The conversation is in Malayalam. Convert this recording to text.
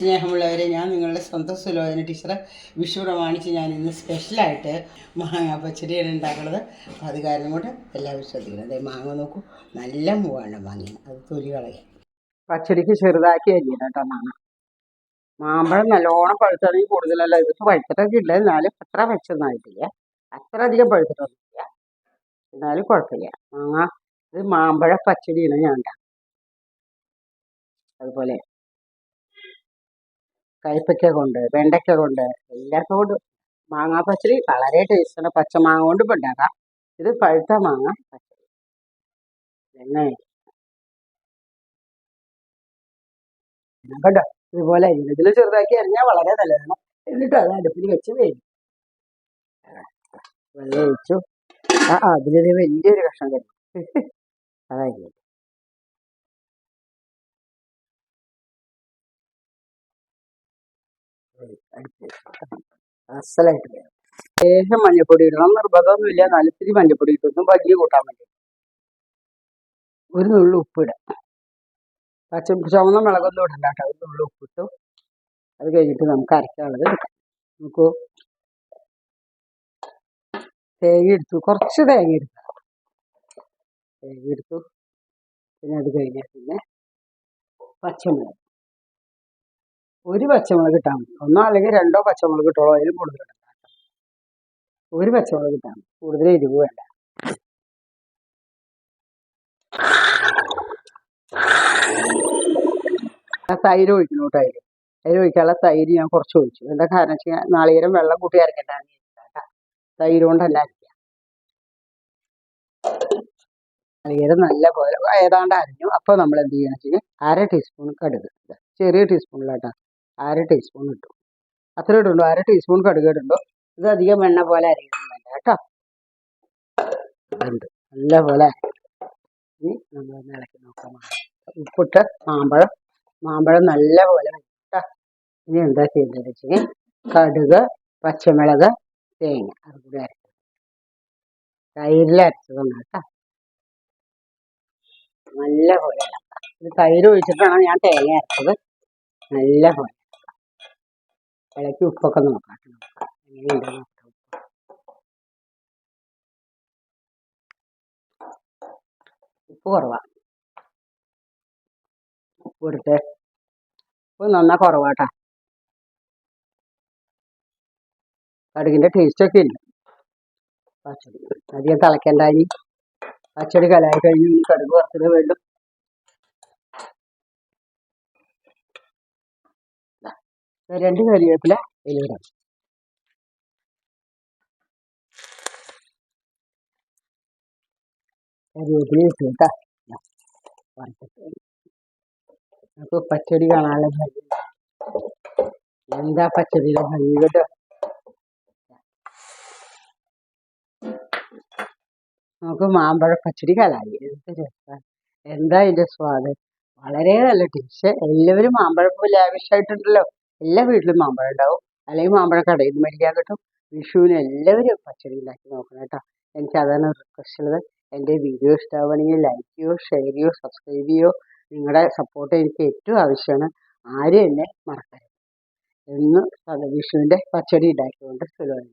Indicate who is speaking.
Speaker 1: സ്നേഹമുള്ളവരെ, ഞാൻ നിങ്ങളുടെ സ്വന്തം സുലോചന ടീച്ചർ. വിഷു പ്രമാണിച്ച് ഞാൻ ഇന്ന് സ്പെഷ്യലായിട്ട് മാങ്ങ പച്ചടിയാണ് ഉണ്ടാക്കുന്നത്. അപ്പോൾ അത് കാരണം കൊണ്ട് എല്ലാവരും ശ്രദ്ധിക്കണം. അതായത് മാങ്ങ നോക്കൂ, നല്ല മൂവാണ് മാങ്ങ, അത് തൊലി കളയാം. പച്ചടിക്ക് ചെറുതാക്കി അരിയണം കേട്ടോ മാങ്ങ. മാമ്പഴം നല്ലോണം പഴുത്താണെങ്കിൽ കൂടുതലല്ല, ഇതിപ്പോൾ പഴുത്തിട്ടൊക്കെ ഇല്ല, എന്നാലും അത്ര വെച്ചൊന്നായിട്ടില്ല, അത്ര അധികം പഴുത്തിട്ടൊന്നുമില്ല, എന്നാലും കുഴപ്പമില്ല. മാങ്ങ ഇത് മാമ്പഴ പച്ചടിയാണ് ഞാൻ ഉണ്ടാക്കുക. അതുപോലെ കയ്പ്പയ്ക്ക കൊണ്ട്, വെണ്ടയ്ക്ക കൊണ്ട്, എല്ലാവർക്കും കൊണ്ട് മാങ്ങാ പച്ചടി വളരെ ടേസ്റ്റാണ്. പച്ചമാങ്ങ കൊണ്ട് ഇപ്പം ഉണ്ടാക്കാം. ഇത് പഴുത്ത മാങ്ങ പച്ചടി. എണ്ണ കേട്ടോ, ഇതുപോലെ അരിഞ്ഞു. ഇതിൽ ചെറുതാക്കി അരിഞ്ഞാൽ വളരെ നല്ലതാണ്. എന്നിട്ട് അത് അടുപ്പിൽ വെച്ച് വേവിക്കും. വെള്ളം ഒഴിച്ചു. അതിലൊരു വലിയൊരു കഷ്ണം തരും. അതായിരിക്കും അസലായിട്ട് വേണം. ലേശം മഞ്ഞപ്പൊടി ഇടണം, നിർബന്ധമൊന്നുമില്ല. നാലിത്തിരി മഞ്ഞപ്പൊടി ഇട്ടൊന്നും വലിയ കൂട്ടാൻ വേണ്ടി. ഒരു നുള്ളു ഉപ്പിടാം. ചുവന്ന മുളകൊന്നും ഇടണ്ട കേട്ടോ, ഒരു നുള്ളു ഉപ്പിട്ടു. അത് കഴിഞ്ഞിട്ട് നമുക്ക് അരക്കാനുള്ളത് എടുക്കാം. നമുക്ക് തേങ്ങ എടുത്തു, കുറച്ച് തേങ്ങ എടുത്തു. പിന്നെ അത് കഴിഞ്ഞാൽ പിന്നെ പച്ചമുളക്, ഒരു പച്ചമുളക് ഇട്ടാൽ മതി. ഒന്നോ അല്ലെങ്കിൽ രണ്ടോ പച്ചമുളക് ഇട്ടോളൂ, അതിലും കൂടുതൽ ഇടണ്ട. ഒരു പച്ചമുളക് ഇട്ടാൽ മതി, കൂടുതൽ എരിവ് വേണ്ട. തൈര് ഒഴിക്കണം. തൈര് ഒഴിക്കാനുള്ള തൈര് ഞാൻ കുറച്ച് ഒഴിച്ചു. എന്താ കാരണം വെച്ച് കഴിഞ്ഞാൽ നാളികേരം വെള്ളം കൂട്ടി അരക്കണ്ടാന്ന് കേട്ടോ, തൈര് കൊണ്ടല്ല അരയ്ക്കുക. നാളികേരം നല്ല പോലെ ഏതാണ്ട് അരഞ്ഞു. അപ്പോൾ നമ്മൾ എന്ത് ചെയ്യണം വെച്ച് കഴിഞ്ഞാൽ 1/2 ടീസ്പൂൺ കടുക്, ചെറിയ ടീസ്പൂണിലാട്ടോ, 1/2 ടീസ്പൂൺ ഇട്ടു. അത്ര ഇടുള്ളൂ, 1/2 ടീസ്പൂൺ കടുക് ഇടുള്ളൂ. ഇത് അധികം വെണ്ണ പോലെ അരയണം വേണ്ട കേട്ടോ. ഉണ്ട് നല്ല പോലെ. ഇനി നമ്മളൊന്ന് ഇളക്കി നോക്കാം. ഉപ്പിട്ട് മാമ്പഴം നല്ല പോലെ കേട്ടോ. ഇനി എന്താ ചെയ്യേണ്ടത് വെച്ചാൽ കടുക്, പച്ചമുളക്, തേങ്ങ അത് കൂടി അരച്ചത്, തൈരിൽ അരച്ചതാണ് കേട്ടോ. നല്ല പോലെ ഇളക്കാം. ഇത് തൈര് ഒഴിച്ചിട്ടാണ് ഞാൻ തേങ്ങ അരച്ചത്. നല്ല പോലെ ഇളക്കി ഉപ്പൊക്കെ നോക്കാം. എങ്ങനെയുണ്ട് നോക്കാം. ഉപ്പ് കുറവാണ്, ഉപ്പ് എടുത്ത് ഉപ്പ് നന്നാ കുറവാട്ടാ. കടുകിൻ്റെ ടേസ്റ്റൊക്കെ ഇല്ല. പച്ചടി അധികം തിളയ്ക്കണ്ടായി. പച്ചടി കലായി കഴിഞ്ഞ് ഇനി കടുക് വറുത്തത് വേണ്ടും. രണ്ട് കരിവേപ്പില ഇതിലിടാം. കരിവേപ്പില ഇട്ടു കേട്ടാ. നമുക്ക് പച്ചടി കാണാനുള്ള ഭംഗി, എന്താ പച്ചടിയുടെ ഭംഗി കേട്ടോ. നമുക്ക് മാമ്പഴ പച്ചടി കലായി. എന്ത് രസമാണ്, എന്താ ഇതിൻ്റെ സ്വാദ്, വളരെ നല്ല ടേസ്റ്റ്. എല്ലാവരും മാമ്പഴം ലാവിഷായിട്ടുണ്ടല്ലോ, എല്ലാ വീട്ടിലും മാമ്പഴം ഉണ്ടാവും, അല്ലെങ്കിൽ മാമ്പഴം കടയിൽ നിന്ന് മേടിക്കാൻ കിട്ടും. വിഷുവിന് എല്ലാവരും പച്ചടി ഉണ്ടാക്കി നോക്കണം കേട്ടോ. എനിക്ക് അതാണ് റിക്വസ്റ്റ് ഉള്ളത്. എൻ്റെ വീഡിയോ ഇഷ്ടമാവുകയാണെങ്കിൽ ലൈക്ക് ചെയ്യോ, ഷെയർ ചെയ്യോ, സബ്സ്ക്രൈബ് ചെയ്യോ. നിങ്ങളുടെ സപ്പോർട്ട് എനിക്ക് ഏറ്റവും ആവശ്യമാണ്. ആരും എന്നെ മറക്കരുത്. എന്ന് വിഷുവിൻ്റെ പച്ചടി ഉണ്ടാക്കിക്കൊണ്ട് സുലോചന.